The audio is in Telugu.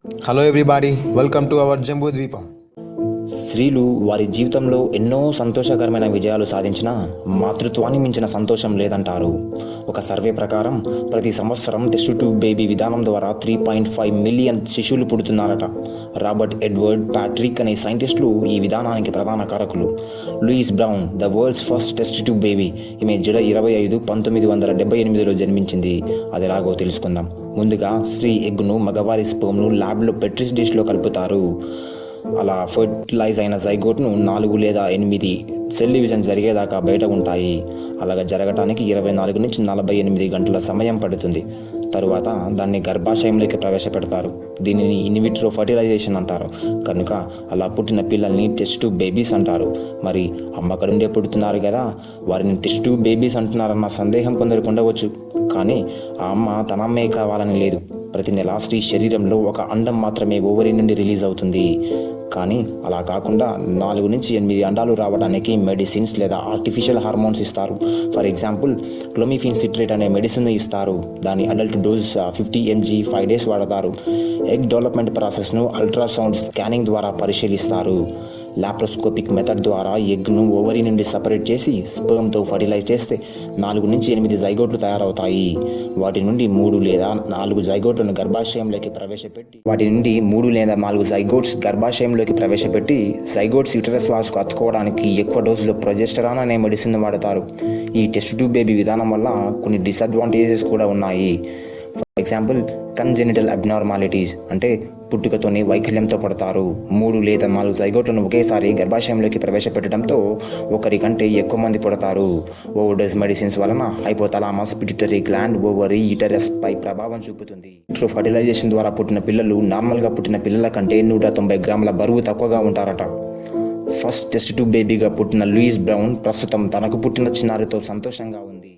Hello everybody, welcome to our Jambu Dweepam. స్త్రీలు వారి జీవితంలో ఎన్నో సంతోషకరమైన విజయాలు సాధించినా మాతృత్వాన్ని మించిన సంతోషం లేదంటారు. ఒక సర్వే ప్రకారం ప్రతి సంవత్సరం టెస్ట్ ట్యూబ్ బేబీ విధానం ద్వారా 3.5 మిలియన్ శిశువులు పుడుతున్నారట. రాబర్ట్ ఎడ్వర్డ్ ప్యాట్రిక్ అనే సైంటిస్టులు ఈ విధానానికి ప్రధాన కారకులు. Louis Brown, the world's first test tube baby, ఈమె జూలై 25, 1978లో జన్మించింది. అది ఎలాగో తెలుసుకుందాం. ముందుగా స్త్రీ ఎగ్ను మగవారి స్పెర్మ్ను ల్యాబ్లో పెట్రిస్ డిష్లో కలుపుతారు. అలా ఫర్టిలైజ్ అయిన జైగోట్ను 4 లేదా 8 సెల్ డివిజన్ జరిగేదాకా బయట ఉంటాయి. అలాగ జరగటానికి 24 నుంచి 48 గంటల సమయం పడుతుంది. తరువాత దాన్ని గర్భాశయంలోకి ప్రవేశపెడతారు. దీనిని ఇన్విట్రో ఫర్టిలైజేషన్ అంటారు. కనుక అలా పుట్టిన పిల్లల్ని టెస్ట్ ట్యూబ్ బేబీస్ అంటారు. మరి అమ్మకడుండే పుడుతున్నారు కదా, వారిని టెస్ట్ ట్యూబ్ బేబీస్ అంటున్నారన్న సందేహం కొందరికి ఉండవచ్చు. కానీ ఆ అమ్మ తన అమ్మే కావాలని లేదు. ప్రతి నెల స్త్రీ శరీరంలో ఒక అండం మాత్రమే ఓవరీ నుండి రిలీజ్ అవుతుంది. కానీ అలా కాకుండా 4 నుంచి 8 అండాలు రావడానికి మెడిసిన్స్ లేదా ఆర్టిఫిషియల్ హార్మోన్స్ ఇస్తారు. ఫర్ ఎగ్జాంపుల్, క్లోమిఫిన్ సిట్రేట్ అనే మెడిసిన్ ఇస్తారు. దాని అడల్ట్ డోస్ 50 mg 5 days వాడతారు. ఎగ్ డెవలప్మెంట్ ప్రాసెస్ను అల్ట్రాసౌండ్ స్కానింగ్ ద్వారా పరిశీలిస్తారు. లాప్రోస్కోపిక్ మెథడ్ ద్వారా ఎగ్ను ఓవరీ నుండి సపరేట్ చేసి స్పెర్మ్తో ఫర్టిలైజ్ చేస్తే 4 నుంచి 8 జైగోట్లు తయారవుతాయి. వాటి నుండి 3 లేదా 4 జైగోట్లను గర్భాశయంలోకి ప్రవేశపెట్టి జైగోట్స్ యూటరస్ వాల్స్కు అతుకోవడానికి ఎక్కువ డోసులో ప్రొజెస్టరాన్ అనే మెడిసిన్ వాడతారు. ఈ టెస్ట్ ట్యూబ్ బేబీ విధానం వల్ల కొన్ని డిసడ్వాంటేజెస్ కూడా ఉన్నాయి. ఫర్ ఎగ్జాంపుల్, కంజెనిటల్ అబ్నార్మాలిటీస్ అంటే పుట్టుకతోనే వైకల్యంతో పడతారు. 3 లేదా 4 జైగోట్లను ఒకేసారి గర్భాశయంలోకి ప్రవేశపెట్టడంతో ఒకరి కంటే ఎక్కువ మంది పుడతారు. ఓవర్డోస్ మెడిసిన్స్ వలన hypothalamus, pituitary gland, ovary, uterus పై ప్రభావం చూపుతుంది. ఫర్టిలైజేషన్ ద్వారా పుట్టిన పిల్లలు నార్మల్గా పుట్టిన పిల్లల కంటే 190 గ్రాముల బరువు తక్కువగా ఉంటారట. ఫస్ట్ టెస్ట్ ట్యూబ్ బేబీగా పుట్టిన లూయిస్ బ్రౌన్ ప్రస్తుతం తనకు పుట్టిన చిన్నారితో సంతోషంగా ఉంది.